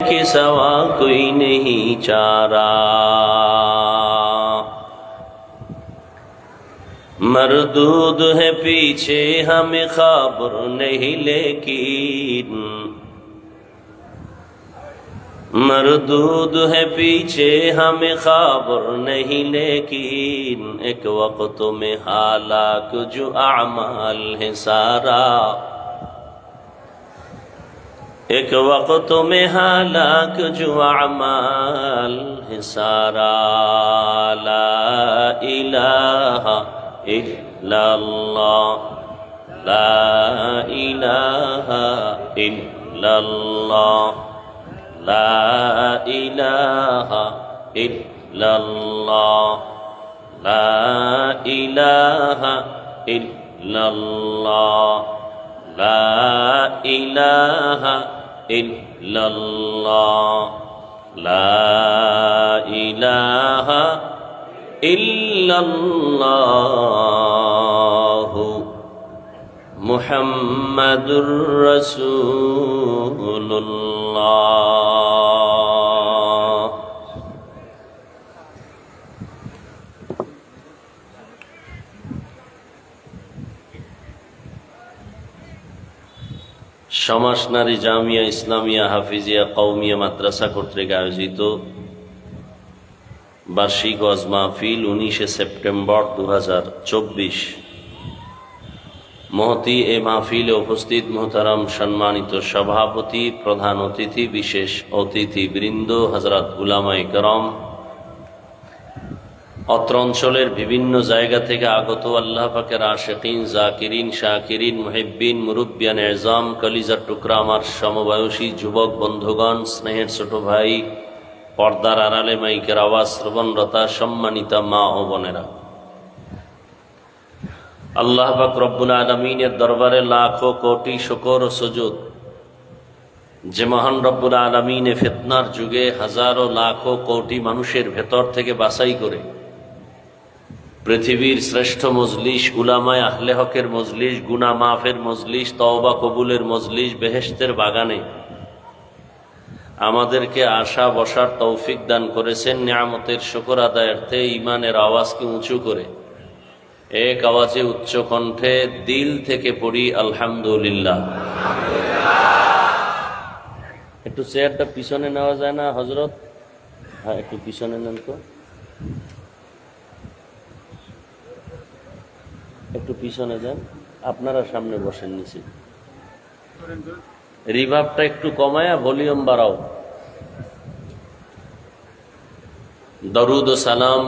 के सिवा कोई नहीं चारा। मरदूद है पीछे हमें खबर नहीं, लेकिन मरदूद है पीछे हमें खबर नहीं, लेकिन एक वक्त में हालाक जो अमाल है सारा, एक वक्त में हालाक जो अमाल है सारा। ला इलाहा इल्लल्लाह, ला इलाहा इल्लल्लाह, ला इलाहा इल्लल्लाह, ला इलाहा इल्लल्लाह, ला इलाहा इल्लल्लाह, ला इलाहा इल्लल्लाह मुहम्मदुर रसूलुल्लाह। সমাজ নারী জামিয়া ইসলামিয়া হাফিজিয়া কওমিয়া মাদ্রাসা কর্তৃক আয়োজিত বার্ষিক ওয়াজ মাহফিল 19 সেপ্টেম্বর 2024। মহতি এ মাহফিলে উপস্থিত মোহতারাম সম্মানিত সভাপতি, প্রধান অতিথি, বিশেষ অতিথি বৃন্দ, হযরত উলামায়ে কেরাম, অত্র অঞ্চলের বিভিন্ন জায়গা থেকে আগত আল্লাহ পাকের আশিকিন, জাকিরিন, শাকিরিন, মুহিব্বিন, মুরব্বিয়ান এজাম, কলিজার টুকরা আমার সমবয়সী যুবক বন্ধুগণ, স্নেহের ছোট ভাই, পর্দার আড়ালে মাইকের আওয়াজ শ্রবণরতা সম্মানিতা মা ও বোনেরা, আল্লাহ পাক রব্বুল আলামিনের দরবারে লাখো কোটি শুকর ও সুজুদ, যে মহান রব্বুল আলামিনে ফিতনার যুগে হাজারো লাখো কোটি মানুষের ভেতর থেকে বাছাই করে পৃথিবীর শ্রেষ্ঠ মজলিস, উলামায়ে আহলে হকের মজলিস, গুনাহ মাফের মজলিস, তওবা কবুলের মজলিস, বেহেশতের বাগানে আমাদেরকে আসা বসার তৌফিক দান করেছেন। নিয়ামতের শুকর আদায়ার্থে ঈমানের আওয়াজকে উঁচু করে এক আওয়াজে উচ্চ কণ্ঠে দিল থেকে পড়ি আলহামদুলিল্লাহ। একটু চেয়ারটা পিছনে নেওয়া যায় না হযরত? হ্যাঁ, একটু পিছনে নেন তো, একটু পিছনে যান। আপনারা সামনে বসেন নিচে। রিভাবটা একটু কমায়া ভলিউম বাড়াও। দরুদ ও সালাম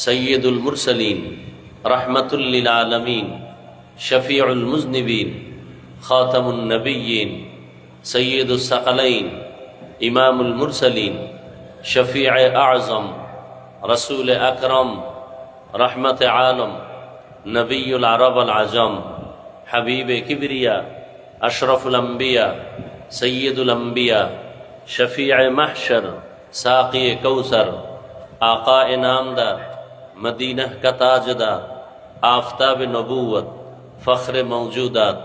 সৈয়দুল মুরসালিন, রাহমাতুল লিল আলামিন, শফিউল মুজনিবিন, খাতামুন নবিয়্যিন, সৈয়দুস সাকালাইন, ইমামুল মুরসালিন, শফিয়ে আযম, রসুল আকরম, রহমতে আলম, নবিয়ুল আরব আল আজম, হাবিবে কিবরিয়া, अशरफुल अंबिया, सैयदुल अंबिया, शफीअ महशर, साक़ी कौसर, आक़ाए नामदार, मदीना का ताजदार, आफ़ताब नबूवत, फ़ख्र मौजूदात,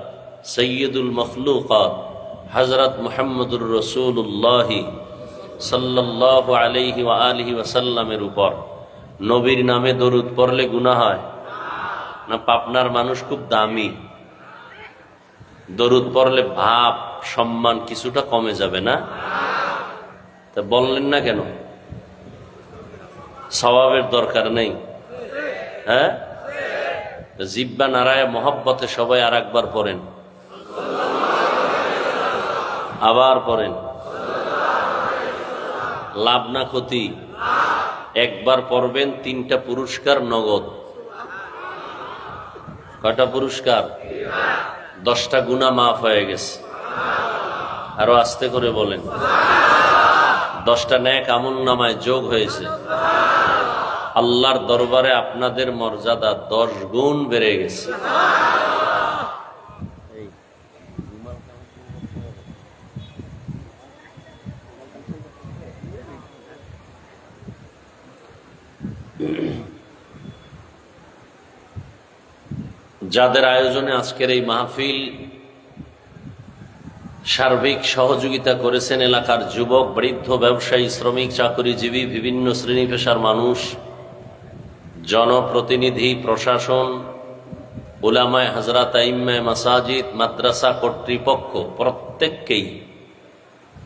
सैयदुल मखलूक़ात, हज़रत मुहम्मदुर रसूलुल्लाह सल्लल्लाहु अलैहि व आलिहि वसल्लमेर ऊपर नबीर नामे दरूद पढ़ले गुनाह হয় না? পাবনার মানুষ খুব দামি, দরুদ পড়লে ভাব সম্মান কিছুটা কমে যাবে না? তা বললেন না কেন? সওয়াবের দরকার নেই? হ্যাঁ, জিব্বা নারায়ে মহব্বতে সবাই আর একবার পড়েন, আবার পড়েন। লাভ না ক্ষতি? একবার পড়বেন, 3টা পুরস্কার নগদ। কয়টা পুরস্কার? 10টা গুনাহ মাফ হয়ে গেছে। আরো আস্তে করে বলেন। 10টা নেক আমল নামায় যোগ হয়েছে। আল্লাহর দরবারে আপনাদের মর্যাদা 10 গুণ বেড়ে গেছে। যাদের আয়োজনে আজকের এই মাহফিল, সার্বিক সহযোগিতা করেছেন এলাকার যুবক, বৃদ্ধ, ব্যবসায়ী, শ্রমিক, চাকরিজীবী, বিভিন্ন শ্রেণী পেশার মানুষ, জনপ্রতিনিধি, প্রশাসন, উলামায়ে হযরত, আইম্মায়ে মাসাজিদ, মাদ্রাসা কর্তৃপক্ষ প্রত্যেককেই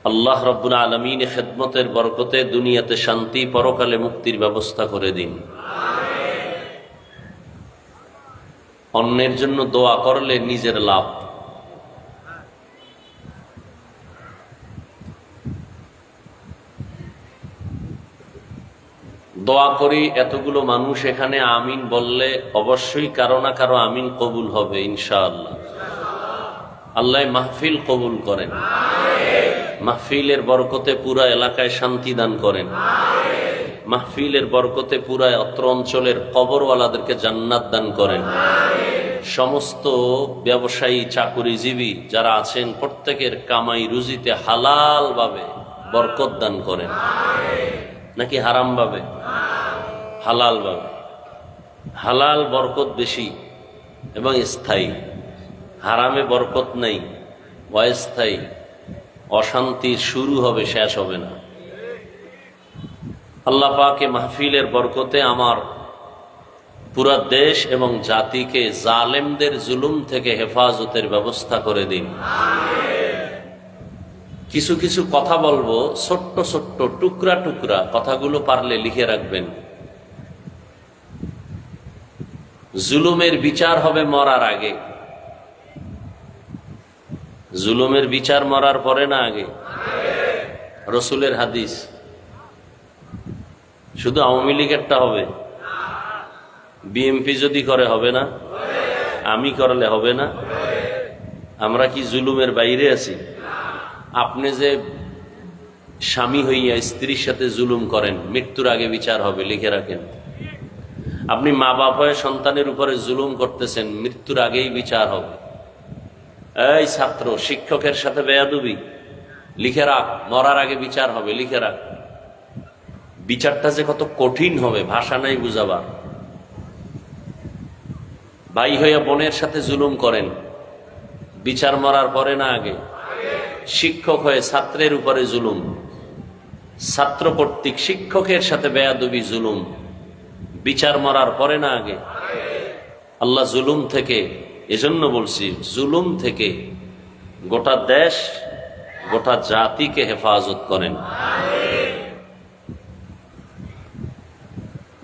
আল্লাহ রাব্বুল আলামিন খেদমতের বরকতে দুনিয়াতে শান্তি, পরকালে মুক্তির ব্যবস্থা করে দিন। অন্যের জন্য দোয়া করলে নিজের লাভ। দোয়া করি এতগুলো মানুষ এখানে আমিন বললে অবশ্যই কারো না কারো আমিন কবুল হবে ইনশাআল্লাহ। আল্লাহ মাহফিল কবুল করেন, মাহফিলের বরকতে পুরা এলাকায় শান্তি দান করেন, মাহফিলের বরকতে পুরা অত্র অঞ্চলের কবরওয়ালাদেরকে জান্নাত দান করেন। সমস্ত ব্যবসায়ী, চাকুরিজীবী যারা আছেন প্রত্যেকের কামাই রুজিতে হালাল ভাবে বরকত দান করেন, নাকি হারাম ভাবে? হালাল ভাবে। হালাল বরকত বেশি এবং স্থায়ী, হারামে বরকত নেই, অস্থায়ী, অশান্তির শুরু হবে, শেষ হবে না। আল্লাহ পাকে মাহফিলের বরকতে আমার পুরা দেশ এবং জাতিকে জালেমদের জুলুম থেকে হেফাজতের ব্যবস্থা করে দিন। কিছু কিছু কথা বলবো, ছোট্ট ছোট্ট টুকরা টুকরা কথাগুলো পারলে লিখে রাখবেন। জুলুমের বিচার হবে মরার আগে। জুলুমের বিচার মরার পরে না আগে? রসুলের হাদিস। শুধু আওয়ামী লীগেরটা হবে? বিএনপি যদি করে হবে না? আমি করলে হবে না? আমরা কি জুলুমের বাইরে আছি? আপনি যে স্বামী হইয়া স্ত্রীর সাথে জুলুম করেন, মৃত্যুর আগে বিচার হবে, লিখে রাখেন। আপনি মা বাপ হয়ে সন্তানের উপরে জুলুম করতেছেন, মৃত্যুর আগেই বিচার হবে। এই ছাত্র, শিক্ষকের সাথে বেয়াদবি, লিখে রাখ, মরার আগে বিচার হবে, লিখে রাখ। বিচারটা যে কত কঠিন হবে ভাষা নাই বুঝাবার। ভাই হইয়া বোনের সাথে জুলুম করেন, বিচার মরার পরে না আগে? শিক্ষক হয়ে ছাত্রের উপরে জুলুম, ছাত্র কর্তৃক শিক্ষকের সাথে বেয়াদবি, জুলুম, বিচার মরার পরে না আগে? আল্লাহ জুলুম থেকে, এজন্য বলছি, জুলুম থেকে গোটা দেশ, গোটা জাতিকে হেফাজত করেন।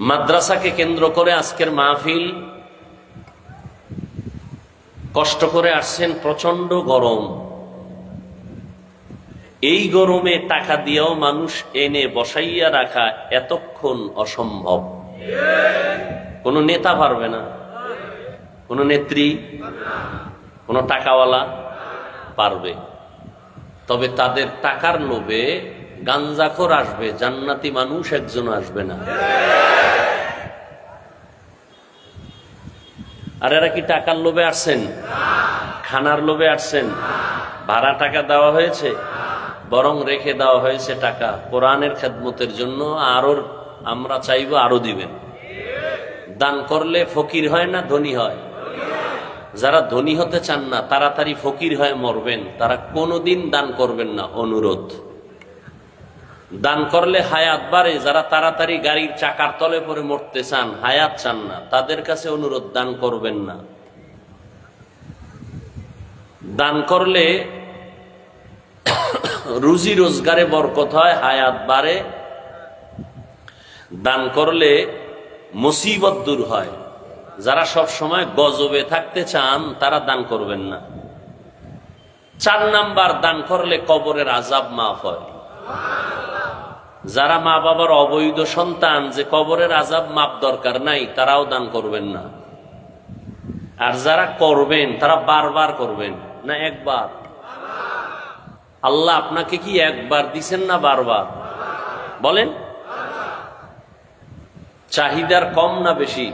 মাদ্রাসাকে কেন্দ্র করে আজকের মাহফিল। কষ্ট করে আসছেন, প্রচন্ড গরম। এই গরমে টাকা দিয়েও মানুষ এনে বসাইয়া রাখা এতক্ষণ অসম্ভব। কোন নেতা পারবে না, কোন নেত্রী, কোন টাকাওয়ালা পারবে। তবে তাদের টাকার লোভে গাঞ্জাখোর আসবে, জান্নাতি মানুষ একজন আসবে না। আর এরা কি টাকার লোভে আসছেন? খানার লোভে আসছেন? ভাড়া টাকা দেওয়া হয়েছে? বরং রেখে দেওয়া হয়েছে টাকা কোরআনের খেদমতের জন্য। আরো আমরা চাইবো আরো দিবেন। দান করলে ফকির হয় না, ধনী হয়। যারা ধনী হতে চান না, তাড়াতাড়ি ফকির হয়ে মরবেন, তারা কোনোদিন দান করবেন না। অনুরোধ, দান করলে হায়াত বাড়ে। যারা তাড়াতাড়ি গাড়ির চাকার তলে পড়ে মরতে চান, হায়াত চান না, তাদের কাছে অনুরোধ, দান করবেন না। দান করলে রুজি রোজগারে বরকত হয়, হায়াত বাড়ে। দান করলে মুসিবত দূর হয়। যারা সব সময় গজবে থাকতে চান, তারা দান করবেন না। 4 নাম্বার, দান করলে কবরের আযাব মাফ হয়। যারা মা বাবার অবৈধ সন্তান, যে কবরের আযাব মাপ দরকার নাই, তারাও দান করবেন না। আর যারা করবেন, তারা বারবার করবেন না, একবার। আল্লাহ আপনাকে কি একবার দিছেন না বারবার? বলেন, চাহিদার কম না বেশি?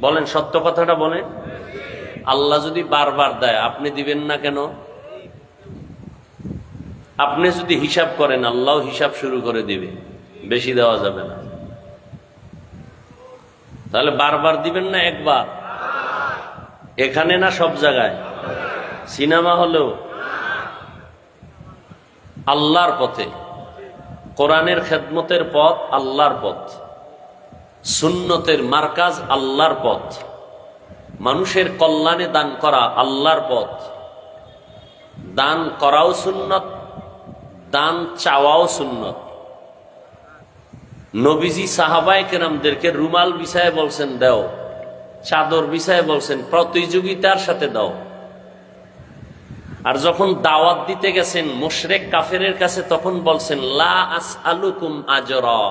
বলেন, সত্য কথাটা বলেন। আল্লাহ যদি বারবার দেয়, আপনি দিবেন না কেন? আপনি যদি হিসাব করেন, আল্লাহ হিসাব শুরু করে দিবে, বেশি দেওয়া যাবে না। তাহলে বারবার দিবেন না একবার? এখানে না সব জায়গায়? সিনেমা হলেও আল্লাহর পথে, কোরআনের খেদমতের পথ আল্লাহর পথ, সুন্নতের মার্কাজ আল্লাহর পথ, মানুষের কল্যাণে দান করা আল্লাহর পথ। দান করাও সুন্নত, দান চাওয়াও সুন্নত। নবীজি সাহাবায়ে কেরামদেরকে রুমাল বিছায় বলছেন দাও, চাদর বিছায় বলছেন প্রতিযোগিতার সাথে দাও। আর যখন দাওয়াত দিতে গেছেন মুশরিক কাফেরের কাছে, তখন বলছেন লা আসআলুকুম আজরা,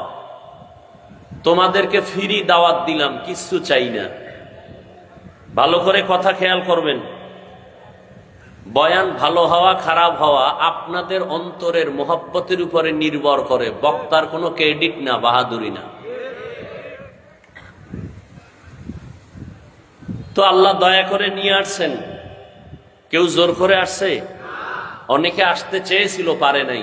তোমাদেরকে ফ্রি দাওয়াত দিলাম, কিছু চাই না। ভালো করে কথা খেয়াল করবেন। বয়ান ভালো হওয়া খারাপ হওয়া আপনাদের অন্তরের মোহাব্বতের উপরে নির্ভর করে, বক্তার কোনো ক্রেডিট না, বাহাদুরি না। তো আল্লাহ দয়া করে নিয়ে আসছেন, কেউ জোর করে আসছে? অনেকে আসতে চেয়েছিল, পারে নাই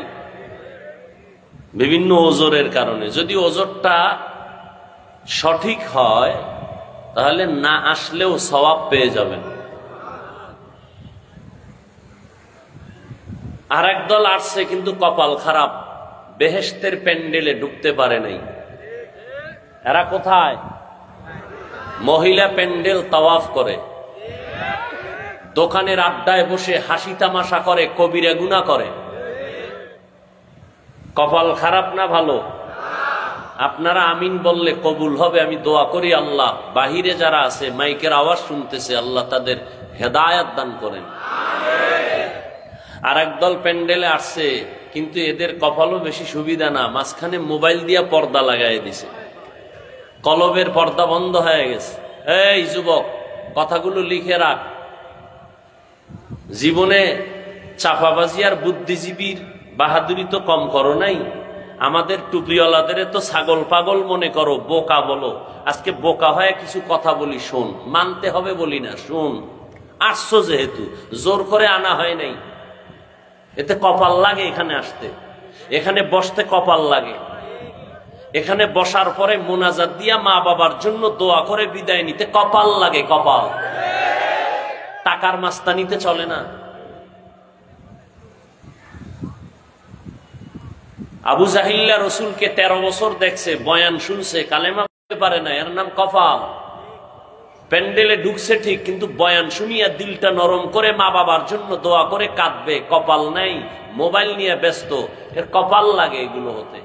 বিভিন্ন ওজরের কারণে। যদি ওজরটা সঠিক হয় তাহলে না আসলেও সওয়াব পেয়ে যাবেন। আর একদল আসছে কিন্তু কপাল খারাপ, বেহেশতের প্যান্ডেলে ঢুকতে পারে নাই। এরা কোথায়? মহিলা প্যান্ডেল তাওয়াফ করে, দোকানের আড্ডায় বসে হাসি তামাশা করে, কবিরা গুনাহ করে। কপাল খারাপ না ভালো? আপনারা আমিন বললে কবুল হবে, আমি দোয়া করি আল্লাহ বাহিরে যারা আছে মাইকের আওয়াজ শুনতেছে, আল্লাহ তাদের হেদায়েত দান করেন। আর একদল প্যান্ডেলে আসছে কিন্তু এদের কপালও বেশি সুবিধা না, মাঝখানে মোবাইল দিয়া পর্দা লাগাই দিছে, কলবের পর্দা বন্ধ হয়ে গেছে। এই যুবক, কথাগুলো লিখে রাখ। জীবনে চাপাবাজি আর বুদ্ধিজীবীর বাহাদুরি তো কম করো নাই। আমাদের টুপিওয়ালাদের তো ছাগল পাগল মনে করো, বোকা বলো। আজকে বোকা হয়ে কিছু কথা বলি, শোন। মানতে হবে বলি না, শোন। আসছো যেহেতু, জোর করে আনা হয় নাই। এতে কপাল লাগে এখানে আসতে, এখানে বসতে কপাল লাগে। এখানে বসার পরে মোনাজাত দিয়া মা বাবার জন্য দোয়া করে বিদায় নিতে কপাল লাগে, কপাল। টাকার মাস্তানিতে চলে না। আবু জাহিল্লা রসুলকে 13 বছর দেখছে, বয়ান শুনছে, কালেমা বলতে পারে না, এর নাম কপাল। প্যান্ডেলে ঢুকছে ঠিক, কিন্তু বয়ান শুনিয়া দিলটা নরম করে মা বাবার জন্য দোয়া করে কাঁদবে, কপাল নাই, মোবাইল নিয়ে ব্যস্ত, এর কপাল লাগে এগুলো হতে।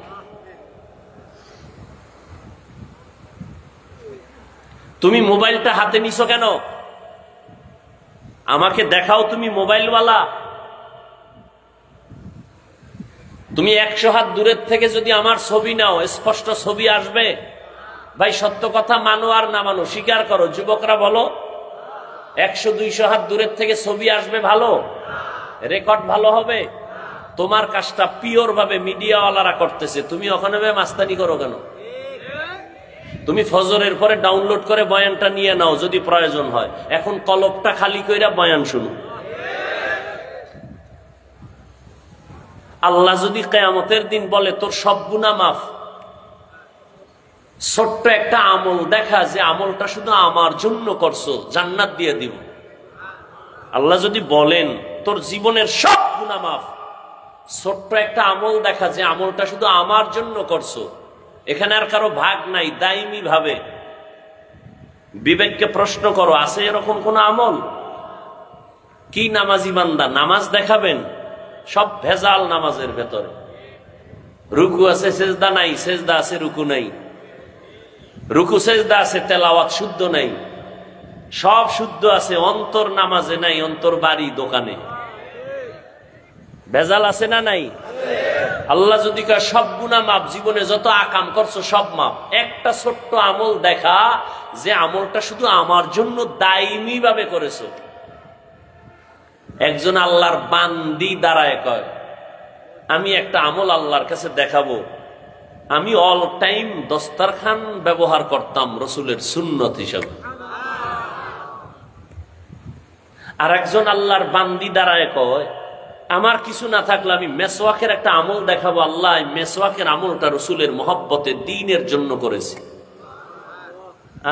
তুমি মোবাইলটা হাতে নিছো কেন? আমাকে দেখাও তুমি মোবাইলওয়ালা। তুমি 100 হাত দূরের থেকে যদি আমার ছবি নাও, স্পষ্ট ছবি আসবে? ভাই সত্য কথা মানো আর না মানো, স্বীকার করো। যুবকরা বলো, 100-200 হাত দূরের থেকে ছবি আসবে ভালো? রেকর্ড ভালো হবে? তোমার কাজটা পিওর ভাবে মিডিয়াওয়ালারা করতেছে, তুমি ওখানে মাস্তানি করো কেন? তুমি ফজরের পরে ডাউনলোড করে বয়ানটা নিয়ে নাও যদি প্রয়োজন হয়। এখন কলবটা খালি কইরা বয়ান শুনো। আল্লাহ যদি কিয়ামতের দিন বলে তোর সব গুনাহ মাফ, ছোট্ট একটা আমল দেখা যে আমলটা শুধু আমার জন্য করছো, জান্নাত দিয়ে দিব। আল্লাহ যদি বলেন তোর জীবনের সব গুনাহ মাফ, ছোট্ট একটা আমল দেখা যে আমলটা শুধু আমার জন্য করছো, এখানে আর কারো ভাগ নাই, দাইমি ভাবে। বিবেককে প্রশ্ন করো, আছে এরকম কোন আমল? কি নামাজি বান্দা নামাজ দেখাবেন? সব ভেজাল নামাজের ভেতরে। রুকু আছে সেজদা নাই, সেজদা আছে রুকু নাই, রুকু সেজদা আছে তেলাওয়াত শুদ্ধ নাই। সব শুদ্ধ আছে, অন্তর নামাজে নাই, অন্তর বাড়ি দোকানে। ভেজাল আছে না নাই? আল্লাহ যদি কয় সব গুনাহ মাফ, জীবনে যত আকাম করছো সব মাফ, একটা ছোট্ট আমল দেখা যে আমলটা শুধু আমার জন্য দায়ী ভাবে করেছো। একজন আল্লাহর বান্দি দাঁড়ায় কয়, আমি একটা আমল আল্লাহর কাছে দেখাবো, আমি অল টাইম দস্তারখান ব্যবহার করতাম রসুলের সুন্নত হিসাবে। আর একজন আল্লাহর বান্দি দাঁড়ায় কয়, আমার কিছু না থাকলে আমি মেসওয়াকের একটা আমল দেখাবো, আল্লাহ মেসওয়াকের আমলটা রসুলের মহব্বতে দ্বীনের জন্য করেছি।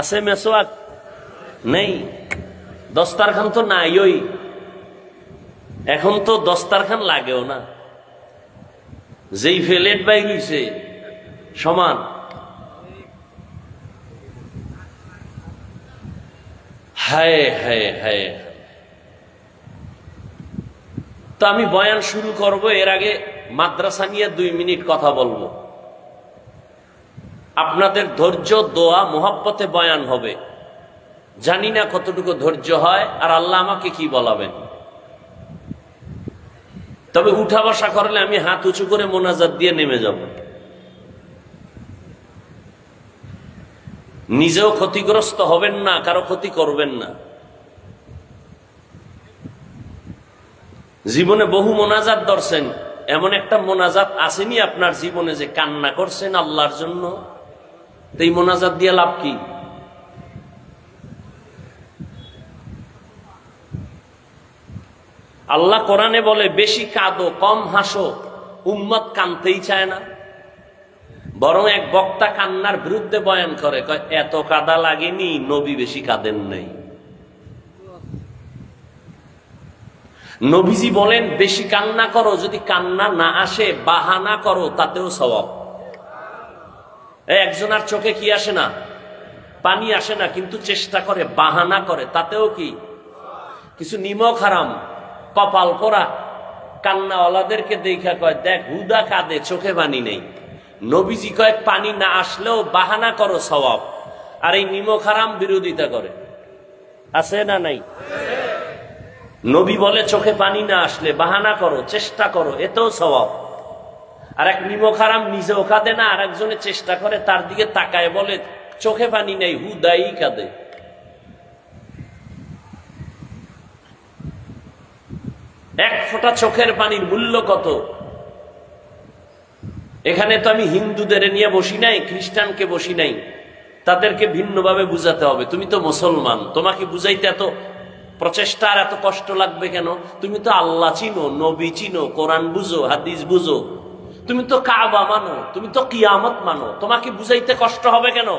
আছে মেসওয়াক? নেই। দস্তারখান তো নাই। ওই এখন তো দস্তারখান লাগেও না। যেই ফেলেট বাইর হইছে সমান। হায় হায় হায়। তো আমি বয়ান শুরু করব, এর আগে মাদ্রাসা নিয়ে 2 মিনিট কথা বলবো। আপনাদের ধৈর্য, দোয়া, মোহাব্বতে বয়ান হবে। জানি না কতটুকু ধৈর্য হয় আর আল্লাহ আমাকে কি বলাবেন। তবে উঠা বসা করলে আমি হাত উঁচু করে মোনাজাত দিয়ে নেমে যাব। নিজেও ক্ষতিগ্রস্ত হবেন না, কারো ক্ষতি করবেন না। জীবনে বহু মোনাজাত ধরছেন, এমন একটা মোনাজাত আসেনি আপনার জীবনে যে কান্না করছেন আল্লাহর জন্য? তো এই মোনাজাত দিয়ে লাভ কি? আল্লাহ কোরআনে বলে বেশি কাঁদো কম হাসো। উম্মত কানতেই চায় না, বরং এক বক্তা কান্নার বিরুদ্ধে বয়ান করে, কয় এত কাদা লাগেনি, নবী বেশি কাঁদেন নাই। নবীজি বলেন বেশি কান্না করো, যদি কান্না না আসে বাহানা করো, তাতেও সওয়াব। একজনের চোখে কি আসে না? পানি আসে না, কিন্তু চেষ্টা করে, বাহানা করে, তাতেও কি? কিছু নিমক হারাম, কপাল পোড়া কান্নাওয়ালাদেরকে দেখা কয় দেখ হুদা কাঁদে, চোখে পানি নেই। নবীজি কয় পানি না আসলেও বাহানা করো, সওয়াব। আর এই নিমক হারাম বিরোধিতা করে, আছে না নাই? নবী বলে চোখে পানি না আসলে বাহানা করো, চেষ্টা করো, এতেও সওয়াব। আর এক নিমক হারাম নিজেও কাঁদে না, আর একজনে চেষ্টা করে, তার দিকে তাকায় বলে চোখে পানি নেই, হুদাই কাঁদে। এক ফোঁটা চোখের পানির মূল্য কত? এখানে তো আমি হিন্দুদের নিয়ে বসি নাই, খ্রিস্টানকে বসি নাই, তাদেরকে ভিন্নভাবে বুঝাতে হবে। তুমি তো মুসলমান, তোমাকে বুঝাইতে এত প্রচেষ্টা আর এত কষ্ট লাগবে কেন? তুমি তো আল্লাহ চিনো, নবী চিনো, কোরআন বুঝো, হাদিস বুঝো, তুমি তো কাবা মানো, তুমি তো কিয়ামত মানো, তোমাকে বুঝাইতে কষ্ট হবে কেন?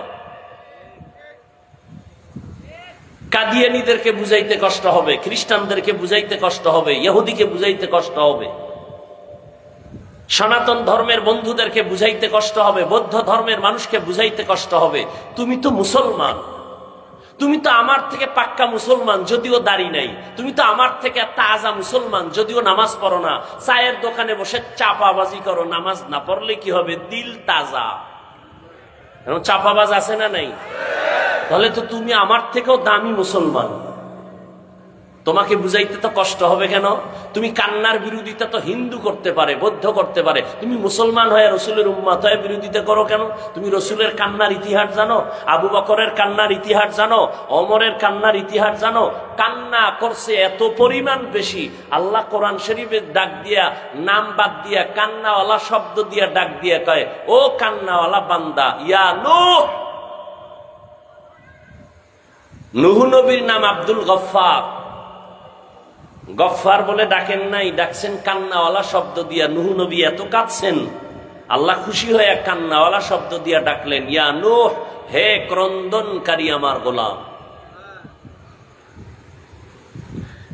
কাদিয়ানীদেরকে বুঝাইতে কষ্ট হবে, খ্রিস্টানদেরকে বুঝাইতে কষ্ট হবে, ইহুদিকে বুঝাইতে কষ্ট হবে, সনাতন ধর্মের বন্ধুদেরকে বুঝাইতে কষ্ট হবে, বৌদ্ধ ধর্মের মানুষকে বুঝাইতে কষ্ট হবে। তুমি তো মুসলমান, তুমি তো আমার থেকে পাক্কা মুসলমান, যদিও দাড়ি নাই। তুমি তো আমার থেকে তাজা মুসলমান, যদিও নামাজ পড়ো না। চায়ের দোকানে বসে চাপাবাজি করো, নামাজ না পড়লে কি হবে? দিল তাজা। চাপাবাজ আছে না নাই? তাহলে তো তুমি আমার থেকেও দামি মুসলমান, তোমাকে বুঝাইতে তো কষ্ট হবে কেন? তুমি কান্নার বিরোধিতা তো হিন্দু করতে পারে, বৌদ্ধ করতে পারে, তুমি মুসলমান হয়ে রসুলের উম্মত হয়ে বিরোধিতা করো কেন? তুমি রসুলের কান্নার ইতিহাস জানো? আবু বকরের কান্নার ইতিহাস জানো? ওমরের কান্নার ইতিহাস জানো? কান্না করছে এত পরিমাণ বেশি, আল্লাহ কোরআন শরীফের ডাক দিয়া, নাম বাদ দিয়া, কান্নাওয়ালা শব্দ দিয়া ডাক দিয়া কয়, ও কান্নাওয়ালা বান্দা, ইয়া নূহ। নূহ নবীর নাম আব্দুল গফফার। গফফার বলে ডাকেন নাই, ডাকছেন কান্নাওয়ালা শব্দ দিয়া। নূহ নবী এত কাঁদছেন, আল্লাহ খুশি হয়ে কান্নাওয়ালা শব্দ দিয়া ডাকলেন, ইয়া নূহ, হে ক্রন্দনকারী আমার গোলাম।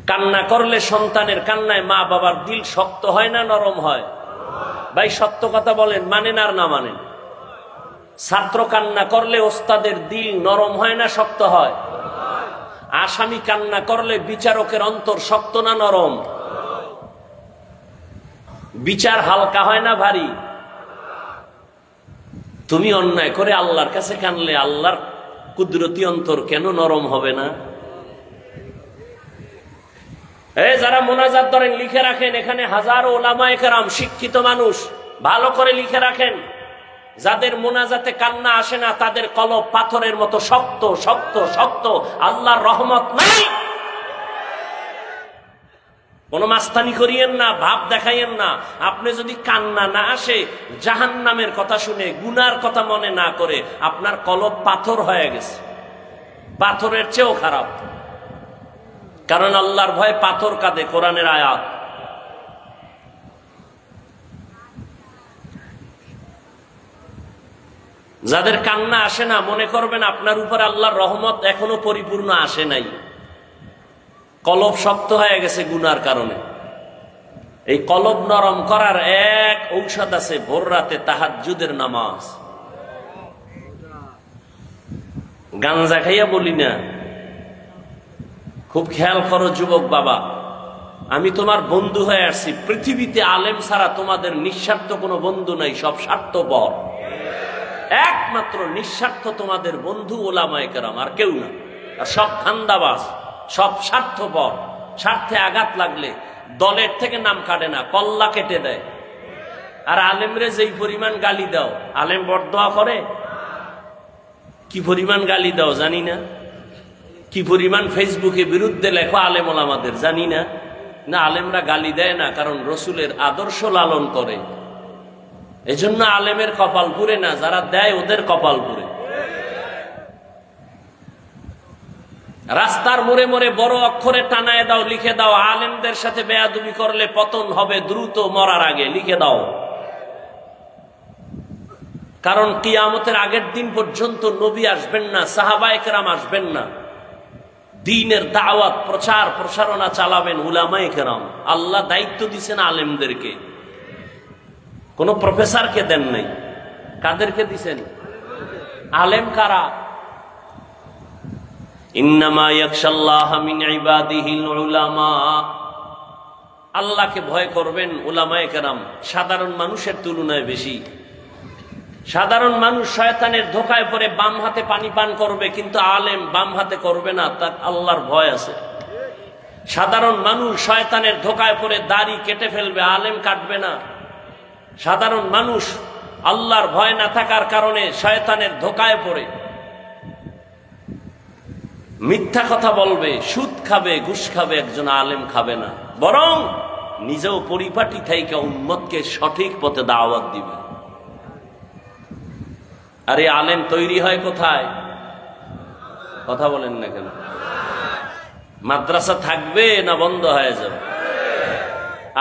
কান্না করলে, সন্তানের কান্নায় মা বাবার দিল শক্ত হয় না নরম হয়? ভাই সত্য কথা বলেন, মানেন আর না মানেন? ছাত্র কান্না করলে ওস্তাদের দিল নরম হয় না শক্ত হয়? আসামি কান্না করলে বিচারকের অন্তর শক্ত না নরম? বিচার হালকা হয় না ভারী? তুমি অন্যায় করে আল্লাহর কাছে কানলে আল্লাহর কুদরতি অন্তর কেন নরম হবে না? যারা মোনাজাত ধরেন লিখে রাখেন, এখানে হাজারো ওলামায়ে কেরাম, শিক্ষিত মানুষ, ভালো করে লিখে রাখেন। যাদের মোনাজাতে কান্না আসে না, তাদের কলব পাথরের মতো শক্ত শক্ত শক্ত, আল্লাহর রহমত নাই। কোন মাস্তানি করিয়েন না, ভাব দেখাইয়েন না। আপনি যদি কান্না না আসে, জাহান্নামের কথা শুনে, গুনার কথা মনে না করে, আপনার কলব পাথর হয়ে গেছে, পাথরের চেয়েও খারাপ। কারণ আল্লাহর ভয়ে পাথর কাঁদে, কোরআনের আয়াত। যাদের কান্না আসে না, মনে করবেন আপনার উপর আল্লাহর রহমত এখনো পরিপূর্ণ আসে নাই, কলব শক্ত হয়ে গেছে গুনার কারণে। এই কলব নরম করার এক ঔষধ আছে, ভোর রাতে তাহাজ্জুদের নামাজ। গাঞ্জা খাইয়া বলি না, খুব খেয়াল করো যুবক বাবা, আমি তোমার বন্ধু হয়ে আসছি। পৃথিবীতে আলেম ছাড়া তোমাদের নিঃস্বার্থ কোনো বন্ধু নাই, সব স্বার্থপর। একমাত্র নিঃস্বার্থ তোমাদের বন্ধু ওলামায়ে কেরাম, আর কেউ না। আর সব ধান্দাবাজ, সব স্বার্থপর। স্বার্থে আঘাত লাগলে দলের থেকে নাম কাটে না, কল্লা কেটে দেয়। আর আলেমরে যেই পরিমাণ গালি দাও, আলেম বরদোয়া করে? কি পরিমাণ গালি দাও জানি না, কি পরিমাণ ফেসবুকে বিরুদ্ধে লেখো আলেম ওলামাদের জানি না। না, আলেমরা গালি দেয় না, কারণ রসুলের আদর্শ লালন করে। এজন্য আলেমের কপাল পুরে না, যারা দেয় ওদের কপাল পুরে। রাস্তার মোড়ে মোড়ে বড় অক্ষরে টানায় দাও, লিখে দাও, আলেমদের সাথে বেয়াদবি করলে পতন হবে দ্রুত, মরার আগে লিখে দাও। কারণ কিয়ামতের আগের দিন পর্যন্ত নবী আসবেন না, সাহাবায়ে কেরাম আসবেন না। দ্বীনের দাওয়াত, প্রচার প্রসারণা চালাবেন উলামায়ে কেরাম। আল্লাহ দায়িত্ব দিয়েছেন আলেমদেরকে, কোন প্রফেসরকে দেন নাই। কাদেরকে দিছেন? আলেম কারা? ইন্নামা ইয়াখশাল্লাহ মিন ইবাদিহিল উলামা। আল্লাহকে ভয় করবেন উলামায়ে কেরাম সাধারণ মানুষের তুলনায় বেশি। সাধারণ মানুষ শয়তানের ধোকায় পড়ে বাম হাতে পানি পান করবে, কিন্তু আলেম বাম হাতে করবে না, তার আল্লাহর ভয় আছে। সাধারণ মানুষ শয়তানের ধোকায় পড়ে দাড়ি কেটে ফেলবে, আলেম কাটবে না। সাধারণ মানুষ আল্লাহর ভয় না থাকার কারণে শয়তানের ধোকায় পড়ে মিথ্যা কথা বলবে, সুদ খাবে, ঘুষ খাবে, একজন আলেম খাবে না, বরং নিজেও পরিপাটি থেকে উম্মতকে সঠিক পথে দাওয়াত দিবে। আরে আলেম তৈরি হয় কোথায়? কথা বলেন না কেন? মাদ্রাসা থাকবে না বন্ধ হয়ে যাবে?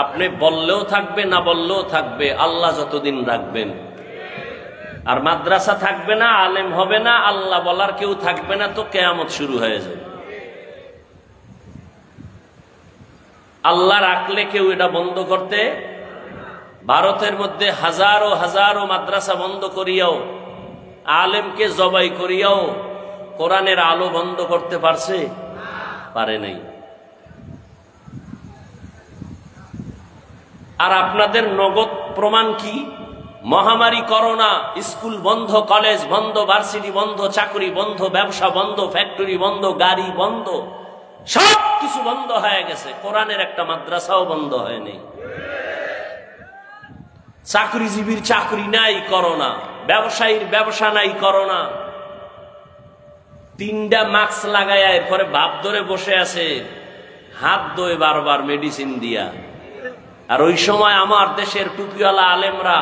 আপনি বললেও থাকবে, না বললেও থাকবে, আল্লাহ যতদিন রাখবেন। আর মাদ্রাসা থাকবে না, আলেম হবে না, আল্লাহ বলার কেউ থাকবে না, তো কিয়ামত শুরু হয়ে যাবে। আল্লাহ রাখলে কেউ এটা বন্ধ করতে। ভারতের মধ্যে হাজারো হাজারো মাদ্রাসা বন্ধ করিয়াও, আলেমকে জবাই করিয়াও কোরআনের আলো বন্ধ করতে পারছে? পারে নাই। আর আপনাদের নগদ প্রমাণ কি? মহামারী করোনা, স্কুল বন্ধ, কলেজ বন্ধ, ভার্সিটি বন্ধ, চাকরি বন্ধ, ব্যবসা বন্ধ, ফ্যাক্টরি বন্ধ, গাড়ি বন্ধ, সব কিছু বন্ধ হয়ে গেছে। কোরআনের একটা মাদ্রাসাও বন্ধ হয়নি। চাকরিজীবীর চাকরি নাই করোনা, ব্যবসায়ীর ব্যবসা নাই করোনা। 3টা মাস্ক লাগায় এরপরে ভাব ধরে বসে আছে, হাত ধোয় বারবার মেডিসিন দিয়া। আর ওই সময় আমার দেশের টুপিওয়ালা আলেমরা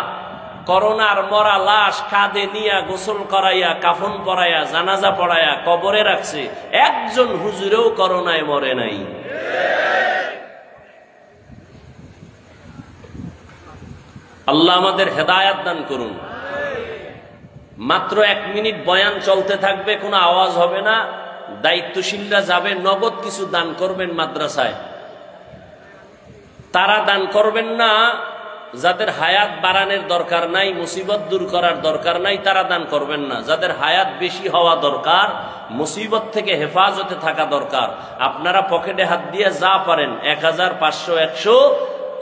করোনার মরা লাশ কাঁধে নিয়া গোসল করাইয়া, কাফন পরাইয়া, জানাজা পড়াইয়া কবরে রাখছে। একজন হুজুরেও করোনায় মরে নাই। আল্লাহ আমাদের হেদায়াত দান করুন। মাত্র 1 মিনিট বয়ান চলতে থাকবে, কোনো আওয়াজ হবে না। দায়িত্বশীলরা যাবে, নগদ কিছু দান করবেন মাদ্রাসায়। তারা দান করবেন না যাদের হায়াত বাড়ানোর দরকার নাই, মুসিবত দূর করার দরকার নাই, তারা দান করবেন না। যাদের হায়াত বেশি হওয়া দরকার, মুসিবত থেকে হেফাজতে থাকা দরকার, আপনারা পকেটে হাত দিয়ে যা পারেন 1000, 500, 100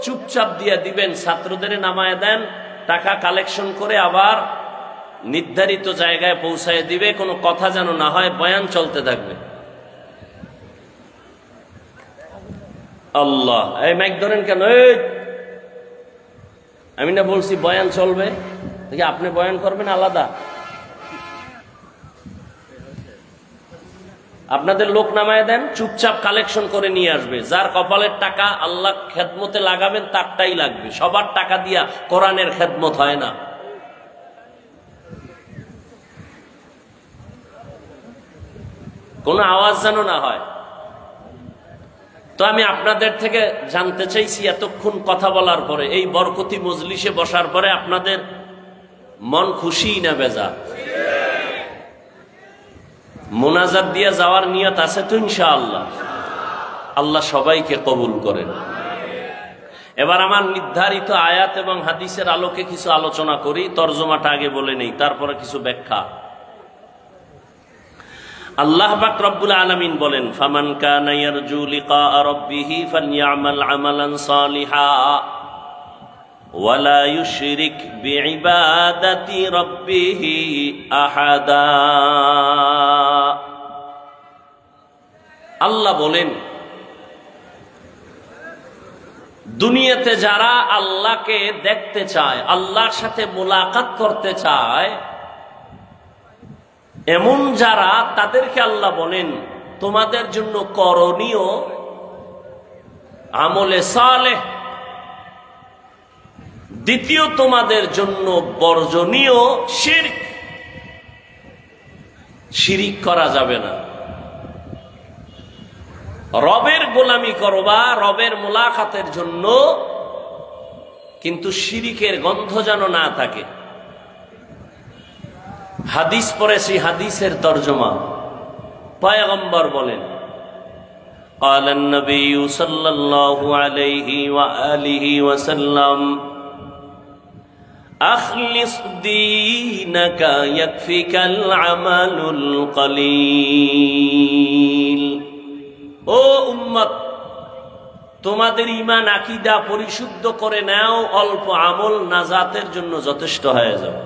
চুপচাপ দিয়ে দিবেন। ছাত্রদের নামায় দেন, টাকা কালেকশন করে আবার নির্ধারিত জায়গায় পৌঁছায় দিবে। কোনো কথা যেন না হয়, বয়ান চলতে থাকবে। আল্লাহ, এই মাইক ধরেন কেন? আমি না বলছি বয়ান চলবে, আপনি বয়ান করবেন আলাদা। আপনাদের লোক নামায় দেন, চুপচাপ কালেকশন করে নিয়ে আসবে। যার কপালের টাকা আল্লাহ খেদমতে লাগাবেন তারটাই লাগবে। সবার টাকা দিয়া কোরআনের খেদমত হয় না। কোনো আওয়াজ যেন না হয়। তো আমি আপনাদের থেকে জানতে চাইছি, এতক্ষণ কথা বলার পরে, এই বরকতি মজলিসে বসার পরে আপনাদের মন খুশি না বেজা? মোনাজাত দিয়ে যাওয়ার নিয়ত আছে তো ইনশাআল্লাহ? আল্লাহ সবাইকে কবুল করেন। এবার আমার নির্ধারিত আয়াত এবং হাদিসের আলোকে কিছু আলোচনা করি, তরজমাটা আগে বলে নেই, তারপরে কিছু ব্যাখ্যা। আল্লাহ পাক রব্বুল আলামিন বলেন, ফামান কানা ইয়ারজু লিকা রাব্বিহি ফালইআমাল আমালান সালিহা ওয়ালা ইউশরিক বিইবাদাতি রাব্বিহি আহাদা। আল্লাহ বলেন, দুনিয়াতে যারা আল্লাহকে দেখতে চায়, আল্লাহর সাথে মোলাকাত করতে চায়, এমন যারা, তাদেরকে আল্লাহ বলেন তোমাদের জন্য করণীয় আমলে সালেহ, দ্বিতীয় তোমাদের জন্য বর্জনীয় শিরক। শিরিক করা যাবে না। রবের গোলামি করবা রবের মোলাকাতের জন্য, কিন্তু শিরিকের গন্ধ যেন না থাকে। হাদিস পড়েছি, হাদিসের তরজমা। পয়গম্বর বলেন, قال النبي صلى الله عليه وآله وسلم أخلص دينك يكفيك العمل القليل। ও উম্মত, তোমাদের ঈমান আকীদা পরিশুদ্ধ করে নাও, অল্প আমল নাজাতের জন্য যথেষ্ট হয়ে যাবে।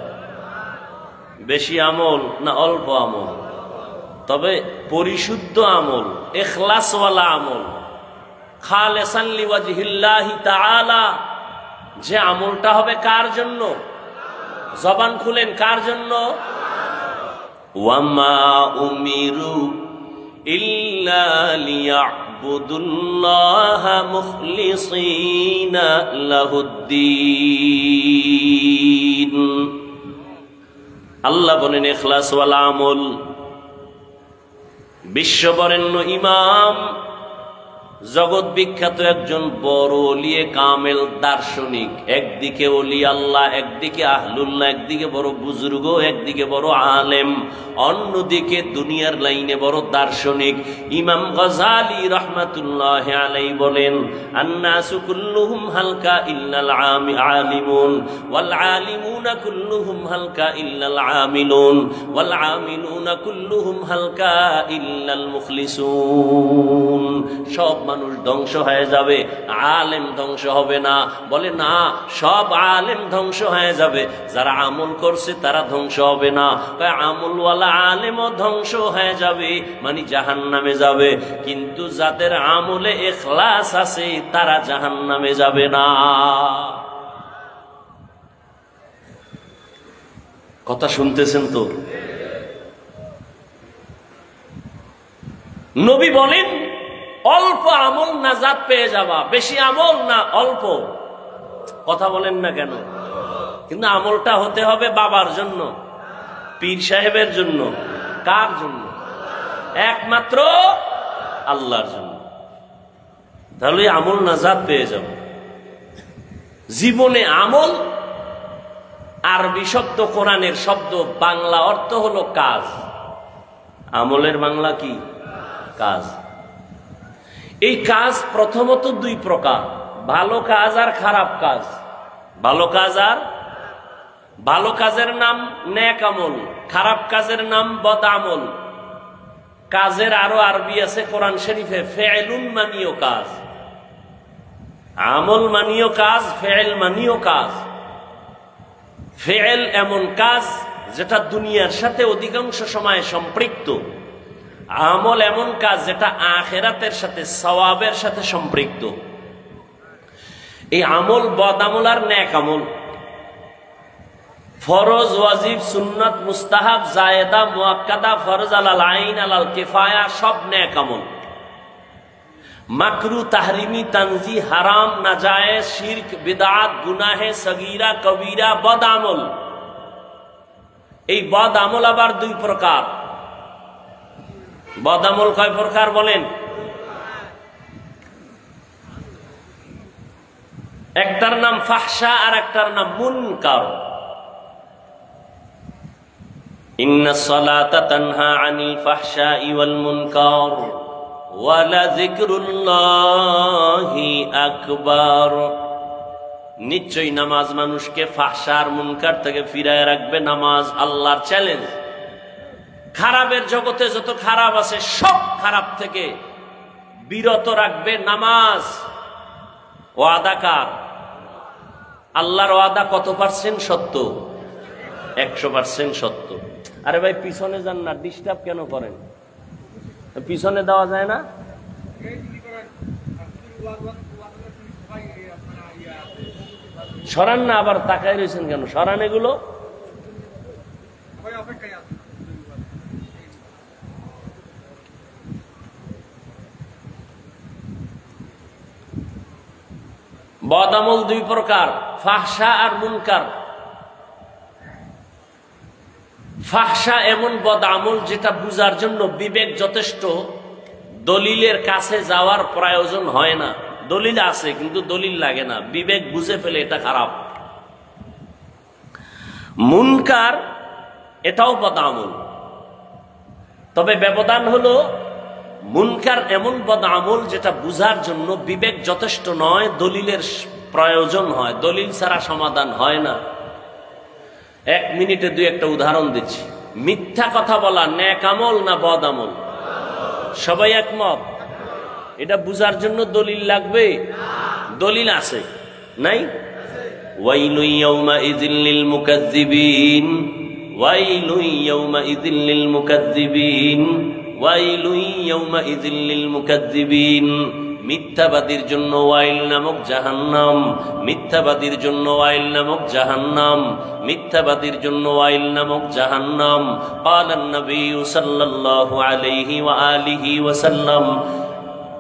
বেশি আমল না অল্প আমল, তবে পরিশুদ্ধ আমল, ইখলাসওয়ালা আমল, খালিসান লিওয়াজহিল্লাহি তাআলা। যে আমলটা হবে কার জন্য? জবান খুলেন, কার জন্য? ওয়ামা উমিরু ইল্লা লিয়াবুদুল্লাহা মুখলিসিনা লাহুদ্দীন। আল্লাহ বলেন, ইখলাসওয়ালা আমল। বিশ্ববরেণ্য ইমাম, জগৎ বিখ্যাত একজন বড় ওলিয়ে কামেল দার্শনিক, একদিকে ওলি আল্লাহ, একদিকে আহলুল্লাহ, একদিকে বড় বুজুর্গ, একদিকে বড় আলেম, অন্যদিকে দুনিয়ার লাইনে বড় দার্শনিক। ইমাম গজালি রাহমাতুল্লাহি আলাইহি বলেন, আন্নাসু কুল্লুহুম হালকা ইল্লাল আলিমুন ওয়াল আলিমুনা কুল্লুহুম হালকা ইল্লাল আমিলুন ওয়াল আমিলুনা কুল্লুহুম হালকা ইল্লাল মুখলিসুন। সব মানুষ ধ্বংস হয়ে যাবে, আলেম ধ্বংস হবে না। বলে না, সব আলেম ধ্বংস হয়ে যাবে, যারা আমল করছে তারা ধ্বংস হবে না। আমলওয়ালা আলেমও ধ্বংস হয়ে যাবে, মানে জাহান্নামে যাবে, কিন্তু যাদের আমলে ইখলাস আছে তারা জাহান্নামে যাবে না। কথা শুনতেছেন তো? নবী বলেন, অল্প আমল নাজাত পেয়ে যাবা। বেশি আমল না অল্প। কথা বলেন না কেন? কিন্তু আমলটা হতে হবে বাবার জন্য, পীর সাহেবের জন্য। কার জন্য? একমাত্র আল্লাহর জন্য। তাহলে আমল নাজাত পেয়ে যাব। জীবনে আমল আরবি শব্দ, কোরআনের শব্দ, বাংলা অর্থ হলো কাজ। আমলের বাংলা কি? কাজ। এই কাজ প্রথমত দুই প্রকার, ভালো কাজ আর খারাপ কাজ। ভালো কাজ আর ভালো কাজের নাম নেক আমল, খারাপ কাজের নাম বদ আমল। কাজের আরো আরবি আছে কোরআন শরীফে, ফেয়েলুন মানিও কাজ। আমল মানিও কাজ, ফেয়েল মানিও কাজ। ফেয়েল এমন কাজ যেটা দুনিয়ার সাথে অধিকাংশ সময় সম্পৃক্ত। আমল এমন কাজ যেটা আখিরাতের সাথে, সওয়াবের সাথে সম্পৃক্ত। এই আমল বদ আমল আর নেক আমল, ফরজ, ওয়াজিব, সুন্নাত, মুস্তাহাব, জায়েদা, মুআক্কাদা, ফরজ আলাল আইন, আলাল কিফায়া, সব নেক আমল। মাকরু, তাহরিমি, তানজি, হারাম, নাজায়েজ, শিরক, বিদআত, গুনাহে সগীরা, কবীরা, বদ আমল। এই বদ আমল আবার দুই প্রকার। বদ আমল কয় প্রকার বলেন? একটার নাম ফাহশা আর একটার নাম মুনকার। ইন্নাস সালাতা তানহা আনিল ফাহশাই ওয়াল মুনকার ওয়া লাযিকরুল্লাহি আকবার। নিশ্চয়ই নামাজ মানুষকে ফাহশা আর মুনকার থেকে ফিরায় রাখবে। নামাজ আল্লাহর চ্যালেঞ্জ। খারাপের জগতে যত খারাপ আছে সব খারাপ থেকে বিরত রাখবে নামাজ। ওয়াদা কার? আল্লাহর ওয়াদা কত পার্সেন্ট সত্য? 100% সত্য। আরে ভাই পিছনে যান না, ডিস্টার্ব কেন করেন? পিছনে দেওয়া যায় না? সরান না, আবার তাকাই রয়েছেন কেন? সরান এগুলো। বদ আমল দুই প্রকার, ফাহশা আর মুনকার। ফাহশা এমন বদ আমল যেটা বুঝার জন্য বিবেক যথেষ্ট, দলিলের কাছে যাওয়ার প্রয়োজন হয় না। দলিল আছে কিন্তু দলিল লাগে না, বিবেক বুঝে ফেলে এটা খারাপ। মুনকার এটাও বদ আমল, তবে ব্যবধান হলো মুনকার এমন বদ আমল যেটা বুঝার জন্য বিবেক যথেষ্ট নয়, দলিলের প্রয়োজন হয়। দলিল ছাড়া সমাধান হয় না। 1 মিনিটে 2-1টা উদাহরণ দিচ্ছি। মিথ্যা কথা বলা নেক আমল না বদ আমল? সবাই একমত? এটা বুঝার জন্য দলিল লাগবে? দলিল আছে নাই? ওয়াইলু ইয়াউমাইযিল লিল মুকাজ্জিবিন, ওয়াইলু ইয়াউমাইযিল লিল মুকাজ্জিবিন, ওয়াইলু ইয়াউমাইযিল লিল মুকাজ্জিবিন। মিথ্যাবাদীর জন্য ওয়াইল নামক জাহান্নাম, মিথ্যাবাদীর জন্য ওয়াইল নামক জাহান্নাম, মিথ্যাবাদীর জন্য ওয়াইল নামক জাহান্নাম। ক্বালান নবী সাল্লাল্লাহু আলাইহি ওয়া আলিহি ওয়া সাল্লাম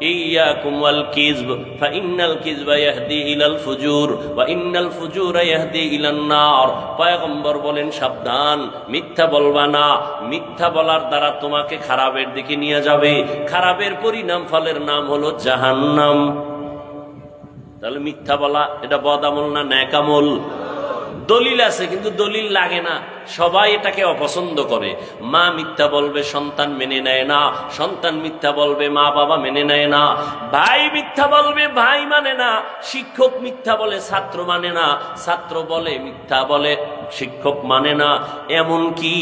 ইয়াকুম ওয়াল কিযব ফাইন্নাল কিযবা ইয়াহদি ইলাল ফুজুর ওয়া ইন্নাল ফুজুরা ইয়াহদি ইলান নার। পয়গম্বর বলেন সাবধান, মিথ্যা বলবা না। মিথ্যা বলার দ্বারা তোমাকে খারাপের দিকে নিয়ে যাবে, খারাপের পরিণাম ফলের নাম হলো জাহান্নাম। তাহলে মিথ্যা বলা এটা বদ আমল না নেক আমল? দলিল আছে কিন্তু দলিল লাগে না, সবাই এটাকে অপছন্দ করে। মা মিথ্যা বলবে, সন্তান মেনে নেয় না। সন্তান মিথ্যা বলবে, মা বাবা মেনে নেয় না। ভাই মিথ্যা বলবে, ভাই মানে না। শিক্ষক মিথ্যা বলে, ছাত্র মানে না। ছাত্র বলে মিথ্যা বলে, শিক্ষক মানে না। এমন কি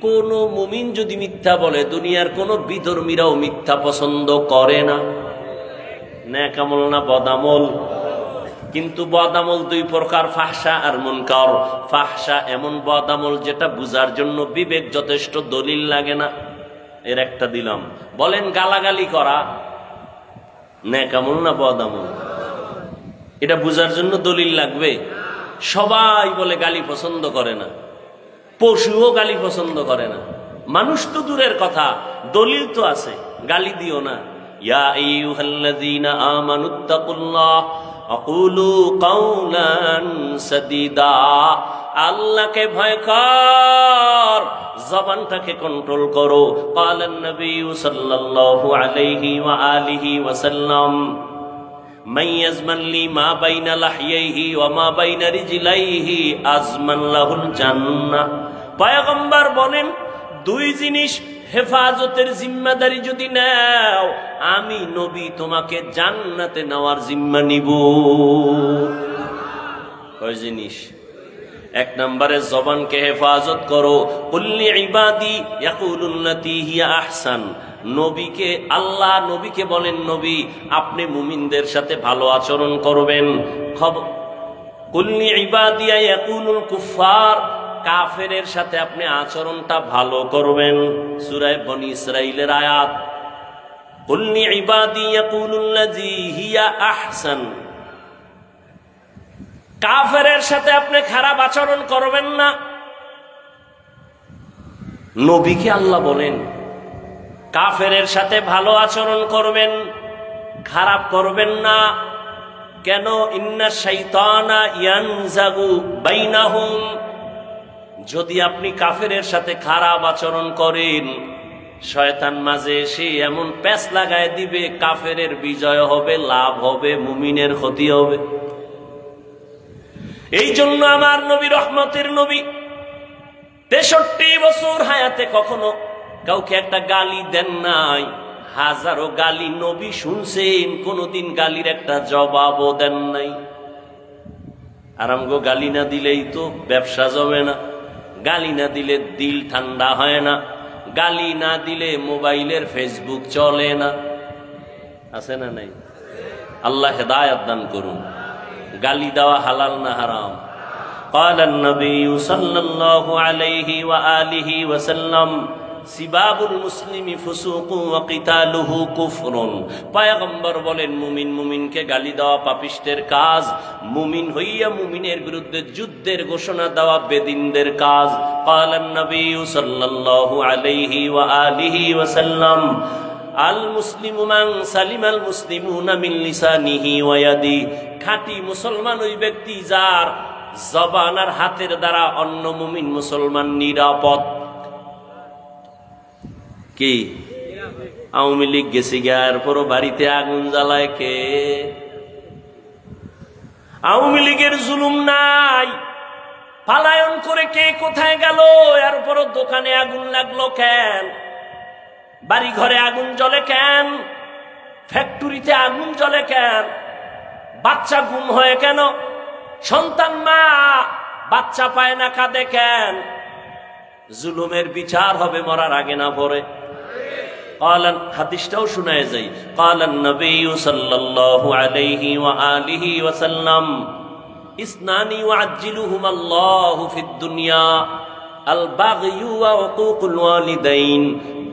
কোন মুমিন যদি মিথ্যা বলে, দুনিয়ার কোন বিধর্মীরাও মিথ্যা পছন্দ করে না। নেক আমল না বদ আমল? কিন্তু বদ আমল দুই প্রকার, ফাহশা আর মুনকার। ফাহশা এমন বদ আমল যেটা বুঝার জন্য বিবেক যথেষ্ট, দলিল লাগে না। এর একটা দিলাম। বলেন গালাগালি করা নেক আমল না বদ আমল? এটা বুঝার জন্য দলিল লাগবে? সবাই বলে গালি পছন্দ করে না, পশুও গালি পছন্দ করে না। মানুষ তো দূরের কথা, দলিল তো আছে, গালি দিও না। ইয়া আইয়ুহাল্লাযীনা আমানুত্তাকুল্লাহ আকুলু কাওলান সাদীদা। আল্লাহকে ভয় কর, জবানটাকে কন্ট্রোল করো। ক্বালান নবী সাল্লাল্লাহু আলাইহি ওয়া আলিহি ওয়া সাল্লাম মান ইয়াজমান লি মা বাইনা লাহইহি ওয়া মা বাইনা রিজলাইহি আজমান লাহুল জান্নাহ। পয়গম্বর বলেন, দুই জিনিস হেফাজতের জিম্মাদারি যদি নাও, আমি নবী তোমাকে জান্নাতে নেওয়ার জিম্মা নিব। কয় জিনিস? 1 নম্বরে জবানকে হেফাজত করো। কুল্লি ইবাদি ইয়াকুলুল্লাতী হিয়া আহসান। নবীকে আল্লাহ নবীকে বলেন, নবী আপনি মুমিনদের সাথে ভালো আচরণ করবেন। কুল্লি ইবাদিয়া ইয়াকুলুল কুফার, কাফেরের সাথে আপনি আচরণটা ভালো করবেন। সূরা বনী ইসরাঈলের আয়াত। কুল্লি ইবাদি ইয়াকুলুল্লাযী হিয়া আহসান। কাফেরের সাথে আপনি খারাপ আচরণ করবেন না। নবীকে আল্লাহ বলেন কাফেরের সাথে ভালো আচরণ করবেন, খারাপ করবেন না। কেন? ইন্না শাইতানা ইয়ানজাগু বাইনাহুম। যদি আপনি কাফেরের সাথে খারাপ আচরণ করেন, শয়তান মাঝে এসে এমন প্যাঁচ লাগায় দিবে, কাফেরের বিজয় হবে, লাভ হবে, মুমিনের ক্ষতি হবে। এই জন্য আমার নবী, রহমতের নবী, 63 বছর হায়াতে কখনো কাউকে একটা গালি দেন নাই। হাজারো গালি নবী শুনছেন, কোনদিন গালির একটা জবাবও দেন নাই। আর আমগো গালি না দিলেই তো ব্যবসা জমে না, গালি না দিলে দিল ঠান্ডা হয় না, গালি না দিলে মোবাইলের ফেসবুক চলে না, আছে না নাই? আল্লাহ হেদায়েত দান করুন। গালি দেওয়া হালাল না হারাম? قال النبي صلى الله عليه وآله وسلم সিবাবুল মুসলিমি ফুসুকু ওয়া কিতালুহু কুফরুন। পয়গম্বর বলেন মুমিন মুমিনকে গালি দেওয়া পাপিষ্টের কাজ, মুমিন হইয়া মুমিনের বিরুদ্ধে যুদ্ধের ঘোষণা দেওয়া বেদিনদের কাজ। ক্বালান নবী সাল্লাল্লাহু আলাইহি ওয়া আলিহি ওয়া সাল্লাম আল মুসলিমু মান সালিমাল মুসলিমুনা মিন লিসানিহি ওয়া ইয়াদি। খাঁটি মুসলমান ওই ব্যক্তি যার জবান আর হাতের দ্বারা অন্য মুমিন মুসলমান নিরাপদ। কি আওয়ামী লীগ গেছে গার পর বাড়িতে আগুন জ্বালায় কে? আওয়ামী লীগের জুলুম নাই, পালায়ন করে কে কোথায় গেল? এরপর দোকানে আগুন লাগলো কেন? বাড়ি ঘরে আগুন জ্বলে কেন? ফ্যাক্টরিতে আগুন জ্বলে কেন? বাচ্চা গুম হয়ে কেন? সন্তান মা বাচ্চা পায় না, কাঁদে কেন? জুলুমের বিচার হবে মরার আগে না পরে। হাদিসটাও শোনায় যাই। ক্বালান নবী সাল্লাল্লাহু আলাইহি ওয়া আলিহি ওয়া সাল্লাম ইসনানি ওয়াজ্জিলুহুমাল্লাহু ফিদ দুনিয়া আল বাগয়ু ওয়া উকুকুল ওয়ালিদাইন।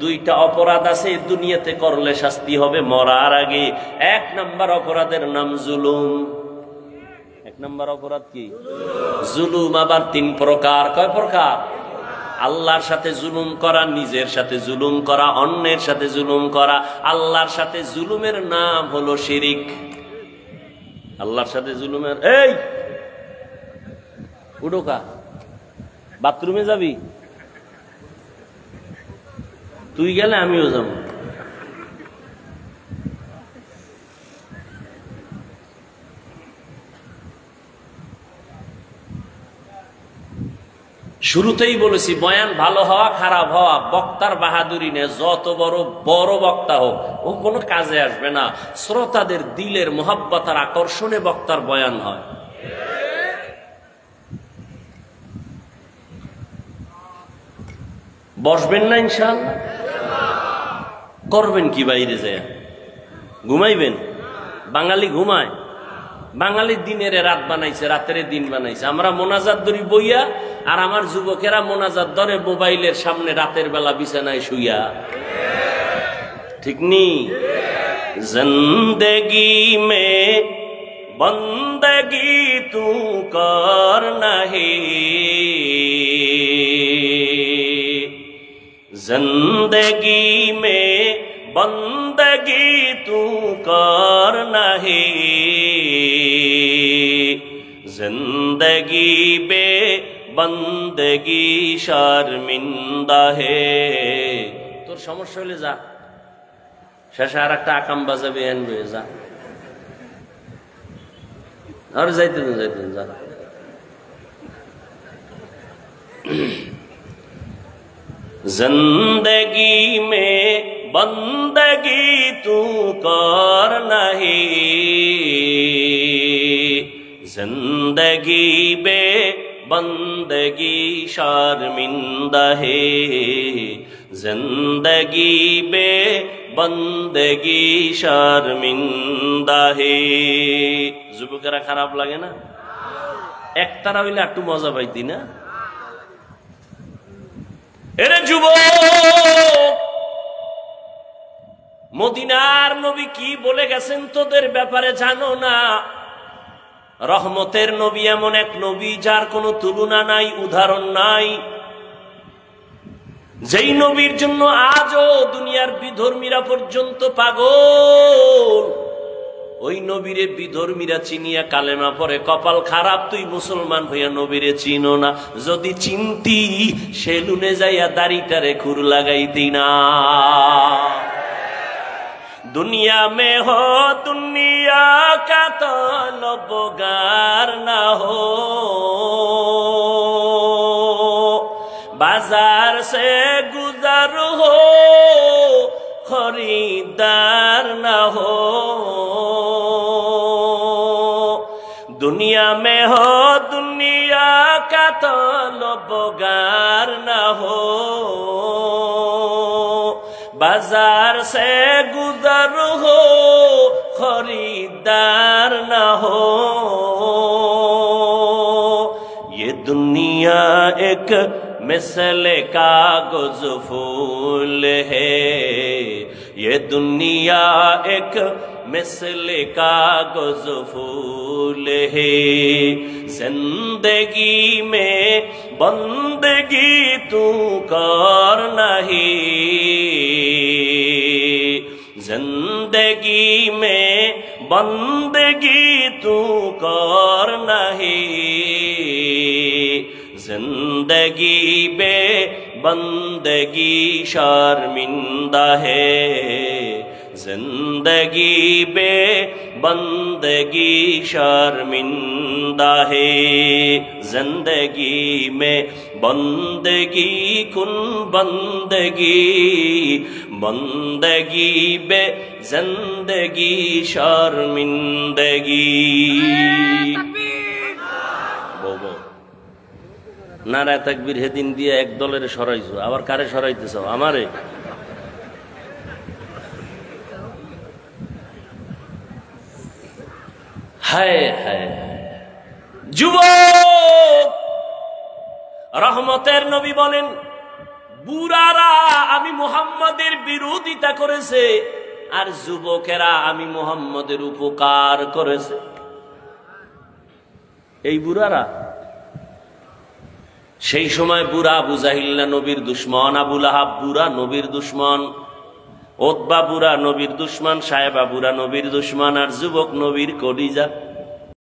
দুইটা অপরাধ আছে দুনিয়াতে করলে শাস্তি হবে মরার আগে। এক নাম্বার অপরাধের নাম জুলুম। এক নাম্বার অপরাধ কি? জুলুম। আবার তিন প্রকার। কয় প্রকার? আল্লাহর সাথে জুলুম করা, নিজের সাথে জুলুম করা, অন্যের সাথে জুলুম করা। আল্লাহর সাথে জুলুমের নাম হলো শিরিক। আল্লাহর সাথে জুলুমের এই উডোকা বাথরুমে যাবি? তুই গেলে আমিও যাব। শুরুতেই বলেছি বয়ান ভালো হওয়া খারাপ হওয়া বক্তার বাহাদুরি নেই। যত বড় বড় বক্তা হোক ও কোনো কাজে আসবে না। শ্রোতাদের দিলের মোহাব্বত আর আকর্ষণে বক্তার বয়ান হয়। বসবেন না ইনশাআল্লাহ? করবেন কি বাইরে যায়? ঘুমাইবেন? বাঙালি ঘুমায়? বাঙালি দিনের রাত বানাইছে, রাতের দিন বানাইছে। আমরা মোনাজাত ধরি বইয়া, আর আমার যুবকেরা মোনাজাত ধরে মোবাইলের সামনে রাতের বেলা বিছানায় শুইয়া। ঠিক নি? জিন্দেগি মে বন্দগি তু কর নাহি, জিন্দেগি মে বন্দগি তু কর নাহি, জিন্দগি বে বন্দগি শর্মিন্দা হে। তোর সমস্যা হলে যা, শেষে আর একটা আকাম বাজাবে আনবে, যা। আর যাইতে যা। জিন্দগি মে বন্দগি তু কর নাহি, জিন্দগি বে বন্দগি শর্মিন্দা হে, জিন্দগি বে বন্দগি শর্মিন্দা হে। যুবকেরা খারাপ লাগে না? একতারা হইলে একটু মজা পাইতি না? এরে যুবক, মদিনার নবী কি বলে গেছেন তোদের ব্যাপারে জানো না? রহমতের নবী এমন এক নবী যার কোনো তুলনা নাই, উদাহরণ নাই। যেই নবীর জন্য আজও দুনিয়ার বিধর্মীরা পর্যন্ত পাগল। ওই নবীরে বিধর্মীরা চিনিয়া কালেমা পরে কপাল খারাপ, তুই মুসলমান হইয়া নবীরে চিনো না। যদি চিনতি সেলুনে যাইয়া দাড়িটারে খুর লাগাইতি না। दुनिया में हो दुनिया का तलबगार ना हो, बाजार से गुजर हो खरीदार ना हो। दुनिया दुनिया में हो दुनिया का तलबगार न हो, बाजार से गुजर हो खरीदार न हो। ये दुनिया एक मिसले कागज फूल है, ये दुनिया एक मिसले कागज फूल है। जिंदगी में बंदगी तू कर नहीं, जिंदगी में बंदगी तू कर नहीं। जिंदगी बे बंदगी शर्मिंदा है, जिंदगी बे बंदगी शर्मिंदा है। जिंदगी में बंदगी कुन बंदगी, बंदगी बे जिंदगी शर्मिंदगी। নারায়ে তাকবীর হেদিন দিয়ে এক দলের সরাইছো, আবার কারে সরাইতেছ? আমারে। হায় হায় যুবক, রহমতের নবী বলেন বুড়ারা আমি মুহাম্মাদের বিরোধিতা করেছে আর যুবকেরা আমি মুহাম্মাদের উপকার করেছে। এই বুড়ারা, সেই সময় বুড়া আবু জাহিল নবীর দুশ্মন, আবু লাহাব বুড়া নবীর দুশ্মন, ওতবা বুড়া নবীর দুশ্মন, সাহেবা বুড়া নবীর দুশ্মন, আর যুবক নবীর কলিজা।